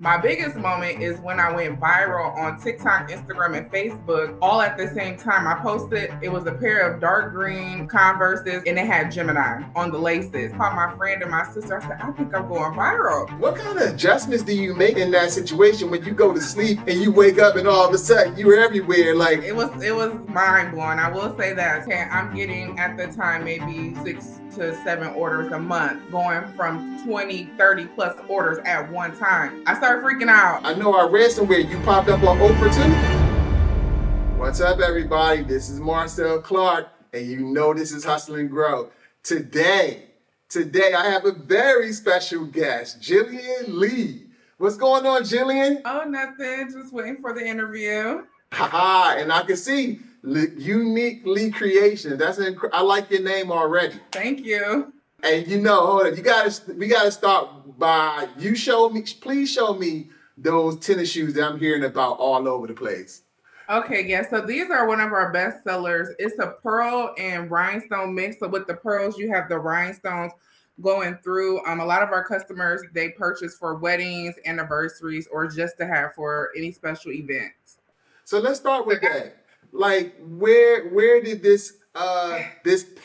My biggest moment is when I went viral on TikTok, Instagram, and Facebook all at the same time. I posted, it was a pair of dark green Converses and it had Gemini on the laces. I called my friend and my sister. I said, I think I'm going viral. What kind of adjustments do you make in that situation when you go to sleep and you wake up and all of a sudden you're everywhere? Like It was mind blowing. I will say that. Okay, I'm getting at the time maybe 6 to 7 orders a month, going from 20, 30 plus orders at one time. I started freaking out. I know I read somewhere you popped up on Oprah too. What's up, everybody? This is Marcel Clark, and you know this is Hustle and Grow. Today I have a very special guest, Jillian Lee. What's going on, Jillian? Oh, nothing. Just waiting for the interview. Haha, and I can see UniqueLee Creations. I like your name already. Thank you. And hold on, we gotta start by please show me those tennis shoes that I'm hearing about all over the place. Okay, yeah. So these are one of our best sellers. It's a pearl and rhinestone mix. So with the pearls, you have the rhinestones going through. A lot of our customers, they purchase for weddings, anniversaries, or just to have for any special events. So let's start with that. Like, where did this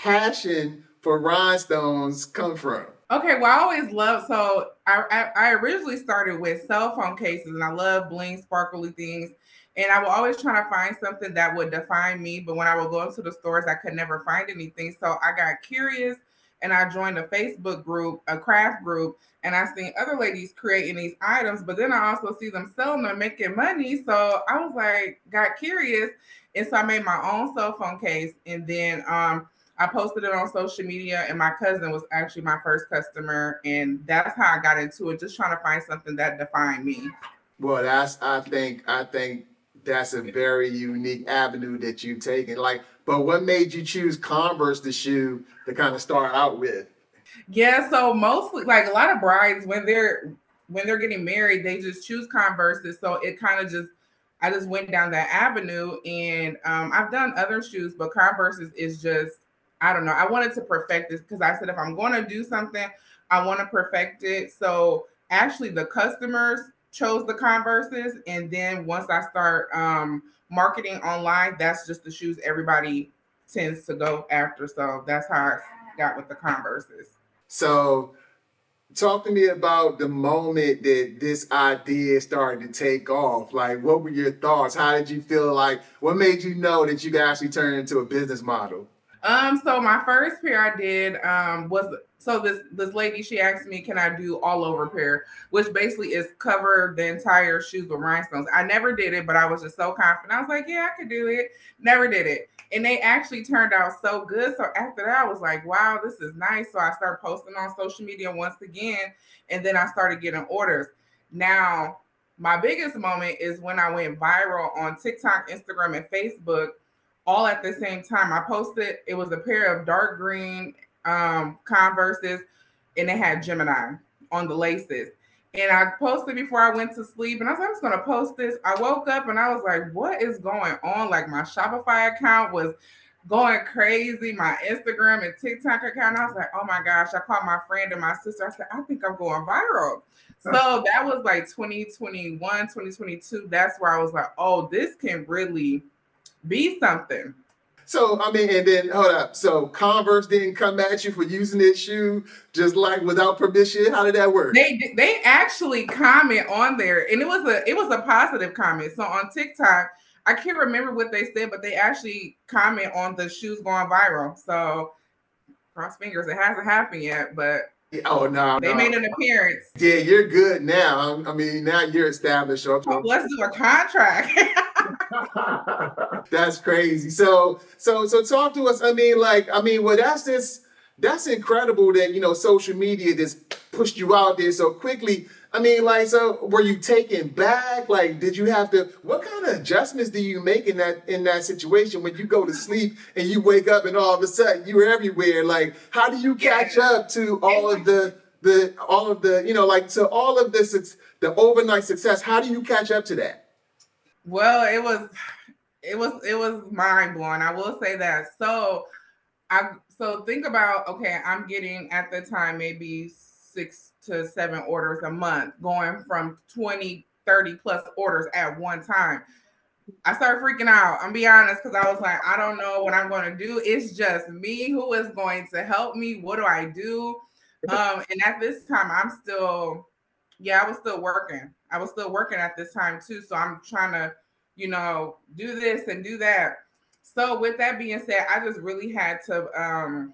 passion for rhinestones come from? Okay, well, I always love, so I originally started with cell phone cases and I love bling, sparkly things. And I would always try to find something that would define me. But when I would go into the stores, I could never find anything. So I got curious and I joined a Facebook group, a craft group, and I seen other ladies creating these items. But then I also see them selling them, making money. So I was like, got curious. And so I made my own cell phone case. And then I posted it on social media, and my cousin was actually my first customer, and that's how I got into it, just trying to find something that defined me. Well, I think that's a very unique avenue that you've taken. Like, but what made you choose Converse, the shoe, to kind of start out with? Yeah, so mostly like a lot of brides when they're getting married, they just choose Converses. So it kind of just I just went down that avenue, and I've done other shoes, but Converses is just I don't know. I wanted to perfect this because I said if I'm going to do something, I want to perfect it. So actually, the customers chose the Converses, and then once I start marketing online, that's just the shoes everybody tends to go after. So that's how I got with the Converses. So talk to me about the moment that this idea started to take off. Like, what were your thoughts? How did you feel? Like, what made you know that you could actually turn it into a business model? So my first pair I did was so this lady, she asked me, can I do all over pair, which basically is cover the entire shoes with rhinestones. I never did it, but I was just so confident. I was like, yeah, I could do it. Never did it. And they actually turned out so good. So after that, I was like, wow, this is nice. So I started posting on social media once again, and then I started getting orders. Now, my biggest moment is when I went viral on TikTok, Instagram, and Facebook all at the same time. I posted, it was a pair of dark green Converses and it had Gemini on the laces. And I posted before I went to sleep, and I was like, I'm just gonna post this. I woke up and I was like, what is going on? Like my Shopify account was going crazy, my Instagram and TikTok account. I was like, oh my gosh. I called my friend and my sister. I said, I think I'm going viral. So that was like 2021, 2022. That's where I was like, oh, this can really be something. So, I mean, and then hold up. So Converse didn't come at you for using this shoe just like without permission. How did that work? They actually comment on there, and it was a positive comment. So on TikTok, I can't remember what they said, but they actually comment on the shoes going viral. So cross fingers, it hasn't happened yet, but Oh no, they no. made an appearance. Yeah, you're good now. I mean, now you're established. Oh, let's do a contract. That's crazy. So talk to us. Well, that's incredible that social media just pushed you out there so quickly. So were you taken back? Like, did you have to? What kind of adjustments do you make in that situation when you go to sleep and you wake up and all of a sudden you're everywhere? Like, how do you catch up to all of the overnight success? How do you catch up to that? Well, it was mind blowing. I will say that. So think about, okay, I'm getting at the time maybe 6 to 7 orders a month, going from 20, 30 plus orders at one time. I started freaking out. I'm be honest, because I was like, I don't know what I'm going to do. It's just me. Who is going to help me? What do I do? And at this time, I was still working. I was still working at this time too. So I'm trying to, do this and do that. So with that being said, I just really had to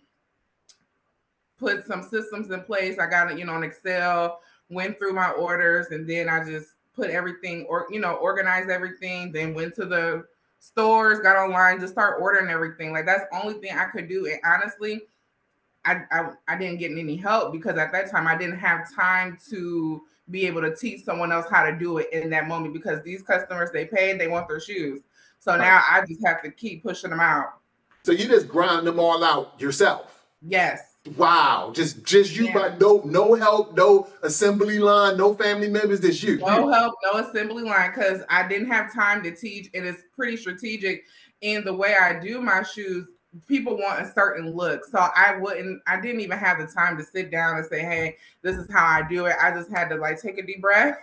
put some systems in place. I got it, on Excel, went through my orders, and then I just put everything or organized everything, then went to the stores, got online, just start ordering everything. Like that's the only thing I could do. And honestly, I didn't get any help because at that time I didn't have time to be able to teach someone else how to do it in that moment because these customers they paid, they want their shoes. So now I just have to keep pushing them out. So you just grind them all out yourself? Yes. Wow, just you, but no help, no assembly line, no family members, just you. No help, no assembly line, because I didn't have time to teach, and it's pretty strategic in the way I do my shoes. People want a certain look, so I didn't even have the time to sit down and say, hey, this is how I do it. I just had to like take a deep breath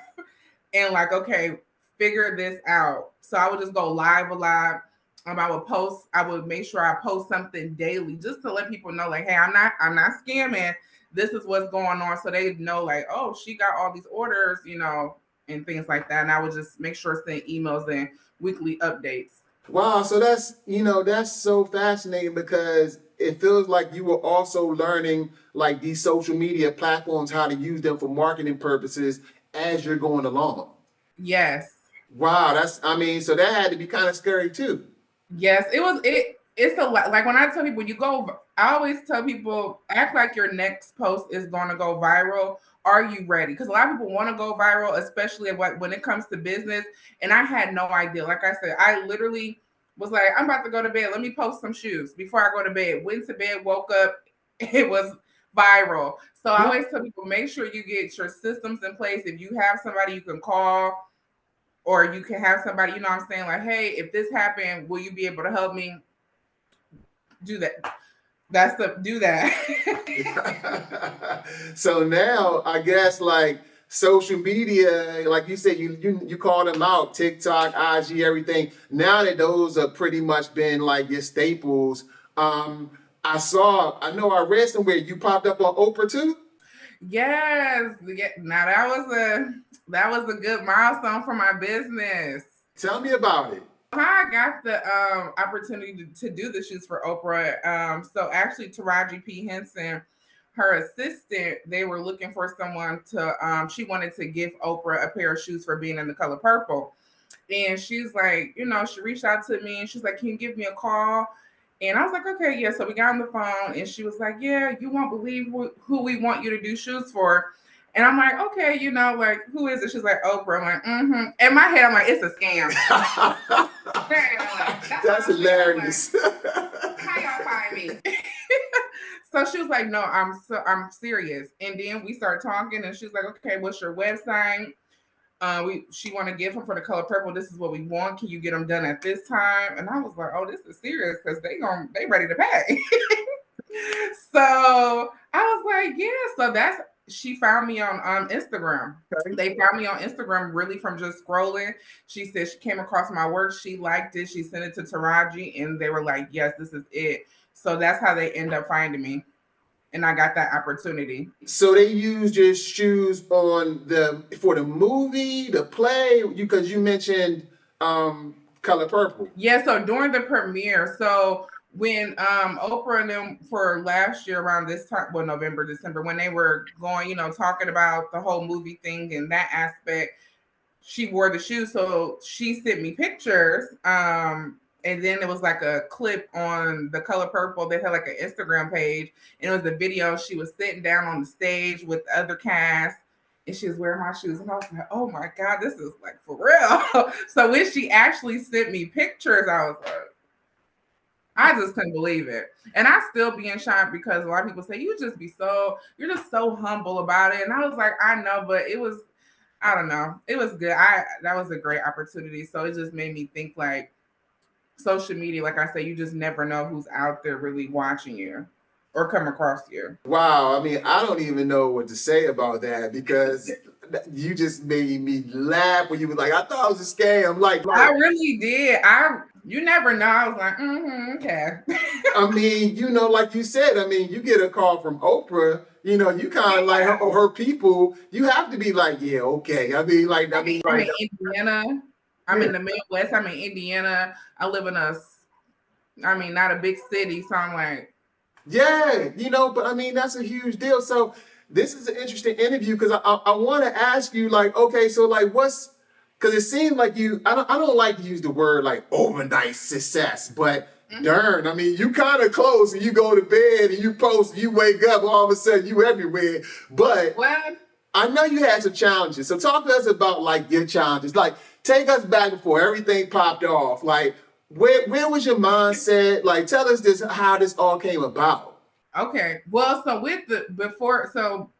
and like, okay, figure this out. So I would just go live a lot. I would make sure I post something daily just to let people know, like, hey, I'm not scamming. This is what's going on. So they know, like, oh, she got all these orders, and things like that. And I would just make sure send emails and weekly updates. Wow, so that's so fascinating because it feels like you were also learning like these social media platforms, how to use them for marketing purposes as you're going along. Yes. Wow, so that had to be kind of scary too. Yes, it's a lot. Like when I tell people I always tell people, act like your next post is going to go viral. Are you ready? Because a lot of people want to go viral, especially when it comes to business. And I had no idea. Like I said, I literally was like, I'm about to go to bed. Let me post some shoes before I go to bed. Went to bed, woke up, it was viral. So I always tell people, make sure you get your systems in place. If you have somebody you can call, or you can have somebody, what I'm saying, like, hey, if this happened, will you be able to help me do that? Do that. So now I guess like social media, like you said, you call them out, TikTok, IG, everything. Now that those are pretty much been like your staples. I know I read somewhere you popped up on Oprah too. Yes. Now that was a good milestone for my business. Tell me about it. I got the opportunity to do the shoots for Oprah. So actually, Taraji P. Henson, her assistant, they were looking for someone to. She wanted to give Oprah a pair of shoes for being in the color purple, and she's like, she reached out to me and she's like, "Can you give me a call?" And I was like, "Okay, yeah." So we got on the phone, and she was like, "Yeah, you won't believe who we want you to do shoes for." And I'm like, okay, like, who is it? She's like, Oprah. I'm like, mm-hmm. In my head, I'm like, it's a scam. That's hilarious. How y'all find me? So she was like, no, I'm serious. And then we started talking, and she's like, okay, what's your website? She want to give them for the color purple. This is what we want. Can you get them done at this time? And I was like, oh, this is serious because they ready to pay. So I was like, yeah. So she found me on Instagram. Okay. They found me on Instagram really from just scrolling. She said she came across my work. She liked it. She sent it to Taraji, and they were like, yes, this is it. So that's how they end up finding me. And I got that opportunity. So they used your shoes for the movie, the play, because you mentioned color purple. Yeah, so during the premiere, so when Oprah and them for last year around this time, well, November, December, when they were going, talking about the whole movie thing and that aspect, she wore the shoes. So she sent me pictures. And then it was like a clip on the color purple. They had like an Instagram page, and it was the video. She was sitting down on the stage with the other cast, and she was wearing my shoes. And I was like, oh my God, this is like for real. So when she actually sent me pictures, I was like, I just couldn't believe it. And I still be in shock because a lot of people say, you're just so humble about it. And I was like, I know, but I don't know. It was good. That was a great opportunity. So it just made me think like social media, like I said, you just never know who's out there really watching you. or come across you. Wow. I mean, I don't even know what to say about that because you just made me laugh when you were like, I thought it was a scam. I really did. You never know. I was like, okay. I mean, like you said, I mean, you get a call from Oprah, you kind of like her people, you have to be like, yeah, okay. I mean, I'm in Indiana. I'm in the Midwest. I'm in Indiana. I live in not a big city. So I'm like, yeah, but I mean, that's a huge deal. So this is an interesting interview because I want to ask you, like, okay, so like, because it seems like I don't like to use the word like overnight success, but darn, I mean, you kind of close and you go to bed and you post, you wake up, all of a sudden you everywhere. But I know you had some challenges. So talk to us about like your challenges. Like, take us back before everything popped off. Like, where was your mindset? Like, tell us how this all came about. Okay. Well, so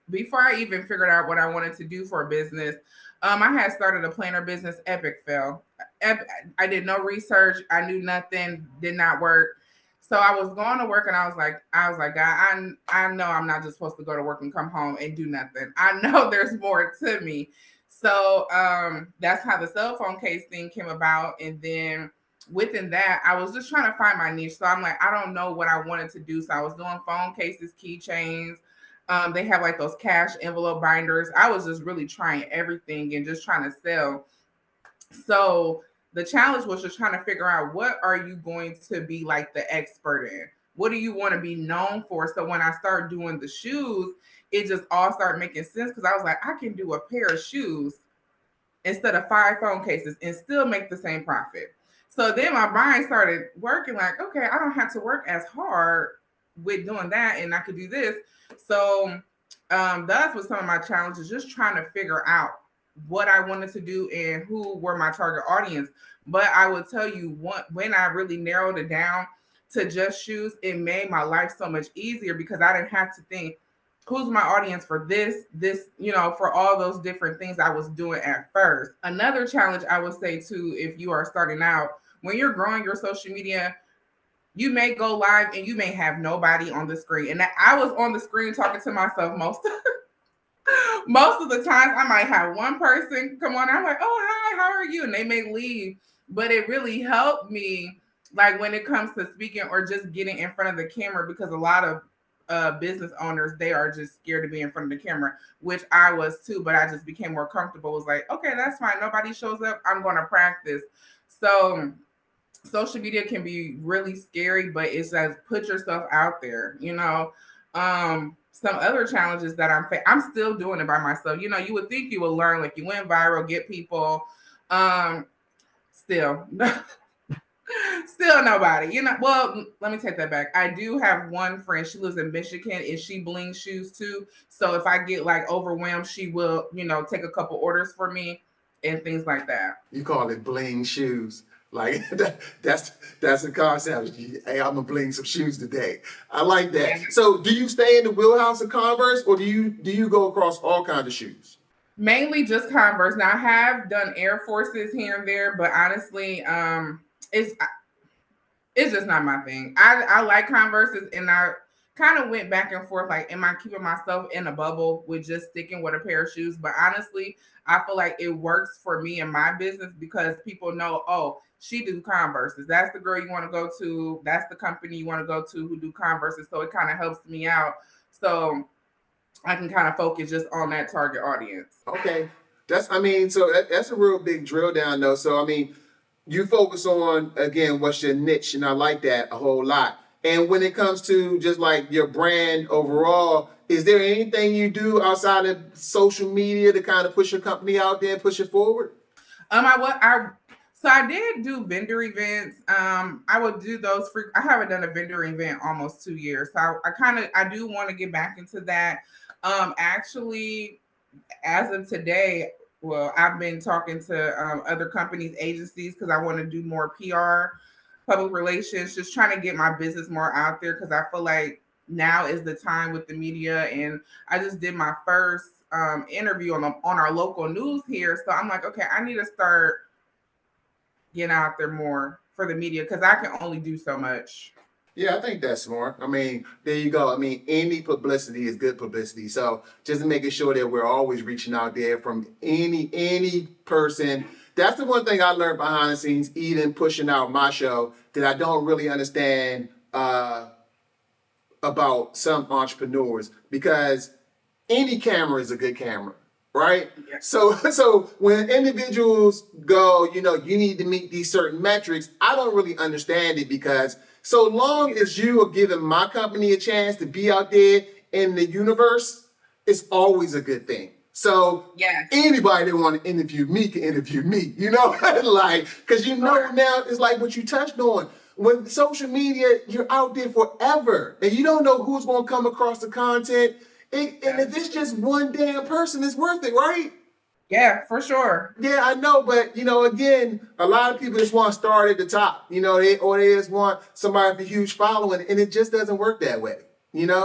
before I even figured out what I wanted to do for a business, I had started a planner business, Epic Fail. I did no research. I knew nothing, did not work. So I was going to work and I was like, God, I know I'm not just supposed to go to work and come home and do nothing. I know there's more to me. So that's how the cell phone case thing came about. And then within that, I was just trying to find my niche. So I'm like, I don't know what I wanted to do. So I was doing phone cases, keychains. They have like those cash envelope binders. I was just really trying everything and just trying to sell. So the challenge was just trying to figure out, what are you going to be like the expert in? What do you want to be known for? So when I started doing the shoes, it just all started making sense because I was like, I can do a pair of shoes instead of 5 phone cases and still make the same profit. So then my mind started working like, okay, I don't have to work as hard with doing that and I could do this. So that's what some of my challenges, just trying to figure out what I wanted to do and who were my target audience. But I will tell you, when I really narrowed it down to just shoes, it made my life so much easier because I didn't have to think, who's my audience for this, for all those different things I was doing at first. Another challenge I would say too, if you are starting out, when you're growing your social media, you may go live and you may have nobody on the screen. And I was on the screen talking to myself most of the times. I might have one person come on. I'm like, oh, hi, how are you? And they may leave. But it really helped me, like when it comes to speaking or just getting in front of the camera, because a lot of business owners, they are just scared to be in front of the camera, which I was too. But I just became more comfortable. It was like, okay, that's fine. Nobody shows up. I'm going to practice. So social media can be really scary, but it's just put yourself out there, some other challenges that I'm still doing it by myself. You would think you would learn, like you went viral, get people, still still nobody, well, let me take that back. I do have one friend, she lives in Michigan and she blings shoes too. So if I get like overwhelmed, she will, take a couple orders for me and things like that. You call it bling shoes. Like that's the concept. Hey, I'm gonna bling some shoes today. I like that. Yeah. So do you stay in the wheelhouse of Converse or do you go across all kinds of shoes? Mainly just Converse. Now I have done Air Forces here and there, but honestly, it's just not my thing. I like Converses and I kind of went back and forth, like, am I keeping myself in a bubble with just sticking with a pair of shoes? But honestly, I feel like it works for me and my business because people know, oh, she do Converses. That's the girl you want to go to. That's the company you want to go to who do Converses. So it kind of helps me out. So I can kind of focus just on that target audience. Okay. That's a real big drill down though. So I mean, you focus on, again, what's your niche, and I like that a whole lot. And when it comes to just like your brand overall, is there anything you do outside of social media to kind of push your company out there, push it forward? So I did do vendor events. I would do those free. I haven't done a vendor event almost 2 years. So I do want to get back into that. Actually, as of today, well, I've been talking to other companies, agencies, because I want to do more PR, public relations, just trying to get my business more out there because I feel like now is the time with the media. And I just did my first interview on our local news here. So I'm like, okay, I need to start getting out there more for the media because I can only do so much. Yeah, I think that's smart. I mean, there you go. I mean, any publicity is good publicity. So just making sure that we're always reaching out there from any person. That's the one thing I learned behind the scenes, even pushing out my show, that I don't really understand about some entrepreneurs, because any camera is a good camera, right? Yeah. So when individuals go, you need to meet these certain metrics, I don't really understand it, because so long as you are giving my company a chance to be out there in the universe, it's always a good thing. So Yes. anybody that want to interview me can interview me, like, because now it's like what you touched on. With social media, you're out there forever, and you don't know who's going to come across the content. And if it's just one damn person, it's worth it, right? Yeah, for sure. Yeah, I know, but again, a lot of people just want to start at the top, they just want somebody with a huge following, and it just doesn't work that way, No,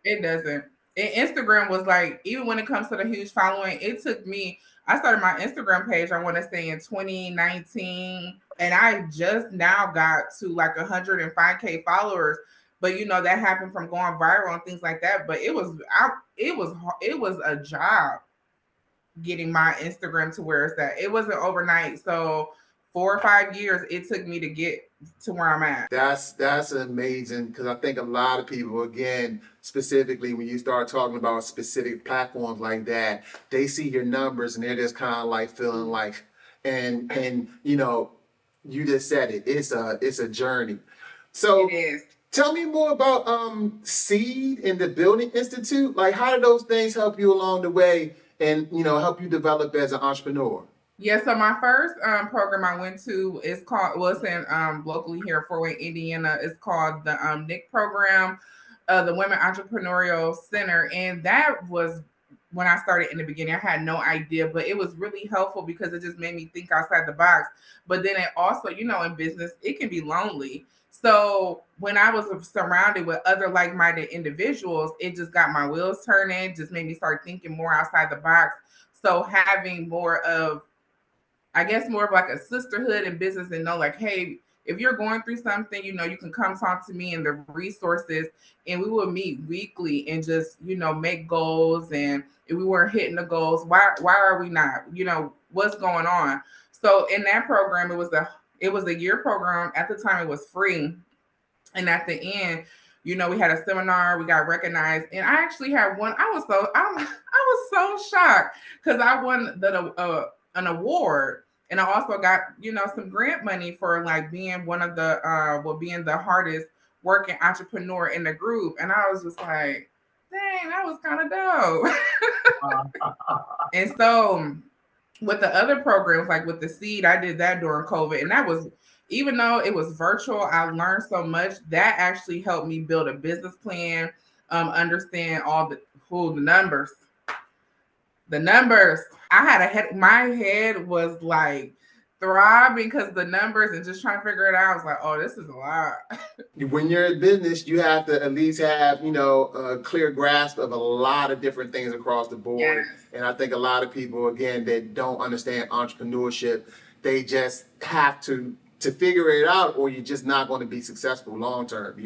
it doesn't. And Instagram was like, even when it comes to the huge following, it took me. I started my Instagram page, I want to say in 2019, and I just now got to like 105K followers. But that happened from going viral and things like that. But it was a job getting my Instagram to where it's at. It wasn't overnight. So 4 or 5 years it took me to get to where I'm at. That's amazing, because I think a lot of people, again, specifically when you start talking about specific platforms like that, they see your numbers and they're just kind of like feeling like, and you just said it. It's a journey. So it is. Tell me more about Seed and the Building Institute. Like, how do those things help you along the way, and help you develop as an entrepreneur? Yeah, so my first program I went to is called, well, it's in locally here in Fort Wayne, Indiana. It's called the NIC program, the Women Entrepreneurial Center. And that was when I started in the beginning. I had no idea, but it was really helpful because it just made me think outside the box. But then it also, in business, it can be lonely. So when I was surrounded with other like-minded individuals, it just got my wheels turning, just made me start thinking more outside the box. So having more of, I guess, more of like a sisterhood in business, and know like, hey, if you're going through something, you can come talk to me and the resources, and we will meet weekly and just, make goals. And if we weren't hitting the goals, why are we not? What's going on? So in that program, it was a year program. At the time, it was free. And at the end, we had a seminar, we got recognized, and I actually had one. I was so shocked because I won an award, and I also got some grant money for like being one of the being the hardest working entrepreneur in the group, and I was just like, dang, that was kind of dope. And so with the other programs, like with the Seed, I did that during COVID, and that was, even though it was virtual, I learned so much. That actually helped me build a business plan, understand all the numbers. The numbers. I had my head was like throbbing because the numbers, and just trying to figure it out. I was like, oh, this is a lot. When you're in business, you have to at least have, a clear grasp of a lot of different things across the board. Yes. And I think a lot of people, again, that don't understand entrepreneurship, they just have to figure it out, or you're just not going to be successful long term,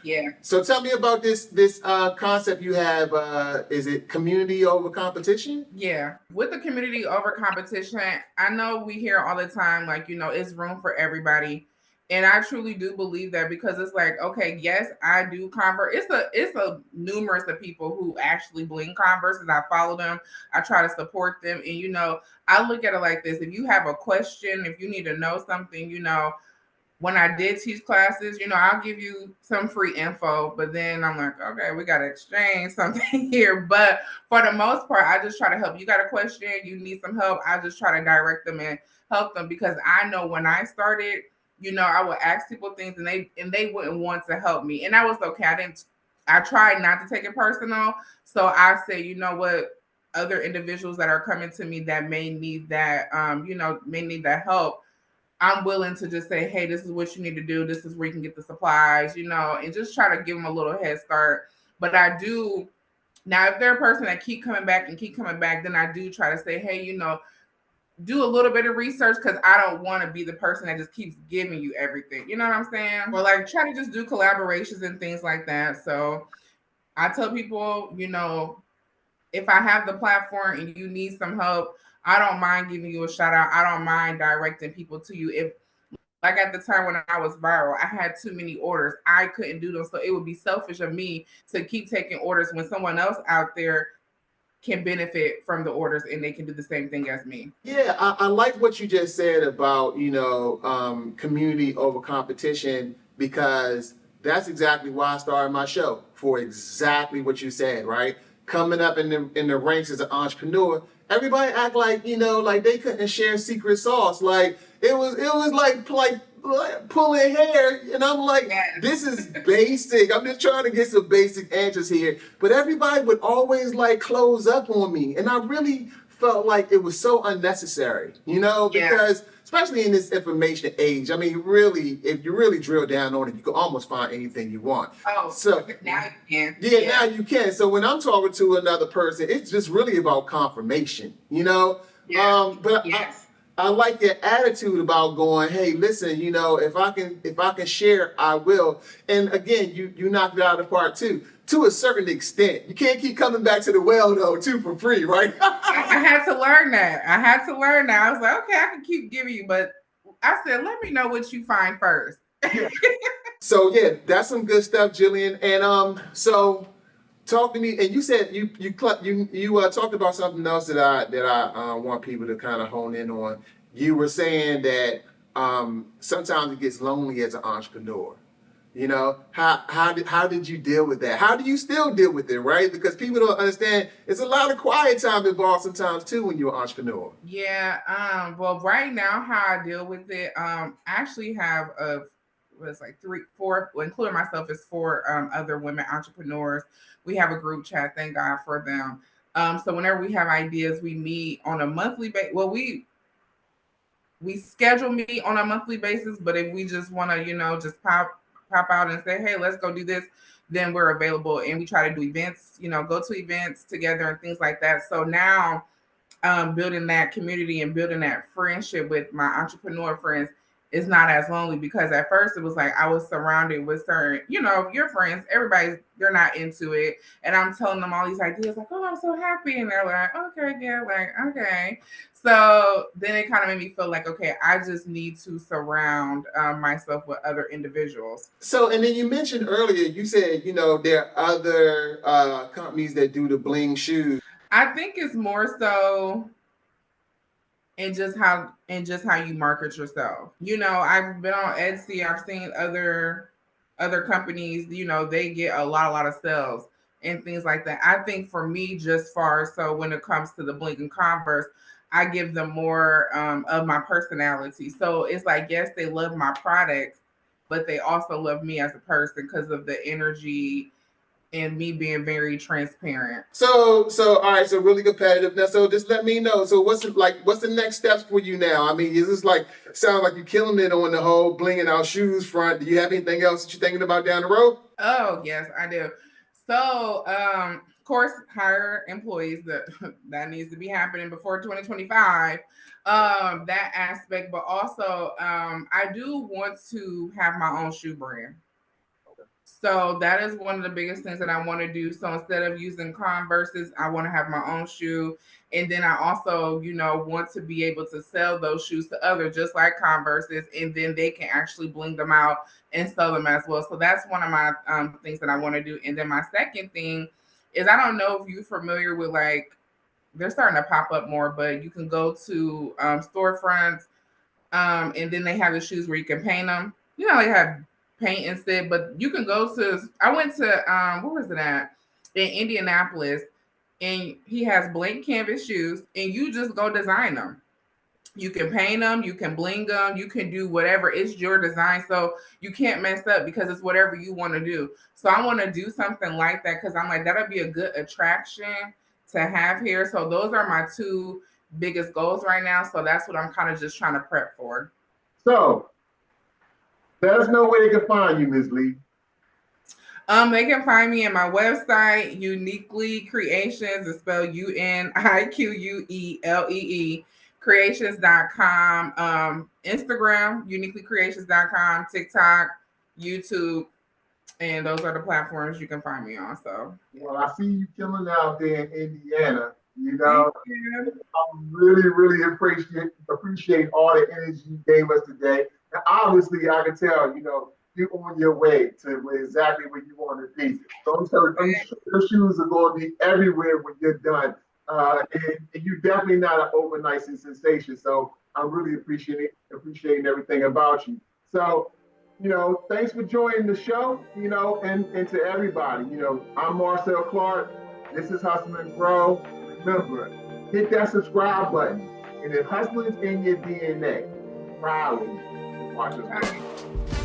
Yeah. So tell me about this concept you have. Is it community over competition? Yeah. With the community over competition, I know we hear all the time, like, it's room for everybody. And I truly do believe that, because it's like, okay, yes, I do Converse. It's a numerous of people who actually bling Converses. I follow them. I try to support them. And, I look at it like this. If you have a question, if you need to know something, when I did teach classes, I'll give you some free info, but then I'm like, okay, we got to exchange something here. But for the most part, I just try to help. You got a question, you need some help, I just try to direct them and help them, because I know when I started, I would ask people things, and they wouldn't want to help me. And that was okay. I tried not to take it personal. So I say, what, other individuals that are coming to me that may need that, may need that help, I'm willing to just say, hey, this is what you need to do. This is where you can get the supplies, and just try to give them a little head start. But I do, now, if they're a person that keep coming back and keep coming back, then I do try to say, hey, do a little bit of research because I don't want to be the person that just keeps giving you everything. You know what I'm saying? Or like try to just do collaborations and things like that. So I tell people, if I have the platform and you need some help, I don't mind giving you a shout out. I don't mind directing people to you. If like at the time when I was viral, I had too many orders. I couldn't do them. So it would be selfish of me to keep taking orders when someone else out there can benefit from the orders and they can do the same thing as me. Yeah, I like what you just said about, community over competition, because that's exactly why I started my show, for exactly what you said, right? Coming up in the ranks as an entrepreneur, everybody act like, like they couldn't share secret sauce. Like it was like pulling hair, and I'm like, this is basic. I'm just trying to get some basic answers here. But everybody would always like close up on me, and I really felt like it was so unnecessary, because especially in this information age, I mean, really, if you really drill down on it, you can almost find anything you want. Oh, so now you can. Yeah, now you can. So when I'm talking to another person, it's just really about confirmation, But yes. I like your attitude about going, hey, listen, if I can share, I will. And again, you knocked it out of the park too. To a certain extent, you can't keep coming back to the well though, too, for free, right? I had to learn that. I was like, okay, I can keep giving you, but I said, let me know what you find first. So yeah, that's some good stuff, Jillian. And so talk to me. And you said you talked about something else that I want people to kind of hone in on. You were saying that sometimes it gets lonely as an entrepreneur. How did you deal with that? How do you still deal with it, right? Because people don't understand it's a lot of quiet time involved sometimes too when you're an entrepreneur. Yeah. Well, right now, how I deal with it, I actually have was like three, four, well, including myself, is four other women entrepreneurs. We have a group chat. Thank God for them. So whenever we have ideas, we meet on a monthly basis. Well, we schedule meet on a monthly basis, but if we just want to, just pop out and say, hey, let's go do this, then we're available. And we try to do events, go to events together and things like that. So now building that community and building that friendship with my entrepreneur friends is not as lonely, because at first it was like I was surrounded with certain, your friends, they're not into it. And I'm telling them all these ideas, like, oh, I'm so happy. And they're like, okay, yeah, like, okay. So then it kind of made me feel like, okay, I just need to surround myself with other individuals. So, and then you mentioned earlier, you said, there are other companies that do the bling shoes. I think it's more so in just how you market yourself. I've been on Etsy. I've seen other companies. They get a lot of sales and things like that. I think for me, just far so when it comes to the Blink and Converse, I give them more of my personality. So it's like, yes, they love my products, but they also love me as a person because of the energy and me being very transparent. So all right, so really competitive now. So just let me know. So what's the next steps for you now? I mean, is this like sound like you're killing it on the whole blinging out shoes front? Do you have anything else that you're thinking about down the road? Oh yes, I do. So of course, hire employees. That needs to be happening before 2025. That aspect, but also I do want to have my own shoe brand. So that is one of the biggest things that I want to do. So instead of using Converses, I want to have my own shoe. And then I also, want to be able to sell those shoes to others, just like Converses, and then they can actually bling them out and sell them as well. So that's one of my things that I want to do. And then my second thing is, I don't know if you're familiar with, like, they're starting to pop up more, but you can go to storefronts, and then they have the shoes where you can paint them. They have paint instead, but you can go to. I went to where was it at? In Indianapolis, and he has blank canvas shoes, and you just go design them. You can paint them, you can bling them, you can do whatever. It's your design, so you can't mess up because it's whatever you want to do. So I want to do something like that because I'm like, that'll be a good attraction to have here. So those are my two biggest goals right now. So that's what I'm kind of just trying to prep for. So let us know where they can find you, Ms. Lee. They can find me at my website, UniqueLee Creations. It's spelled UniqueLee creations.com, Instagram, uniqueleecreations.com, TikTok, YouTube, and those are the platforms you can find me on. So, yeah. Well, I see you killing out there in Indiana. You Thank know, you. I really appreciate all the energy you gave us today. And obviously, I can tell, you're on your way to exactly where you want to be. So I'm sure your shoes are going to be everywhere when you're done. And you're definitely not an overnight sensation. So I'm really appreciating everything about you. So, thanks for joining the show, and to everybody, I'm Marcel Clark. This is Hustle and Grow. Remember, hit that subscribe button. And if hustling's in your DNA, proudly watch us grow.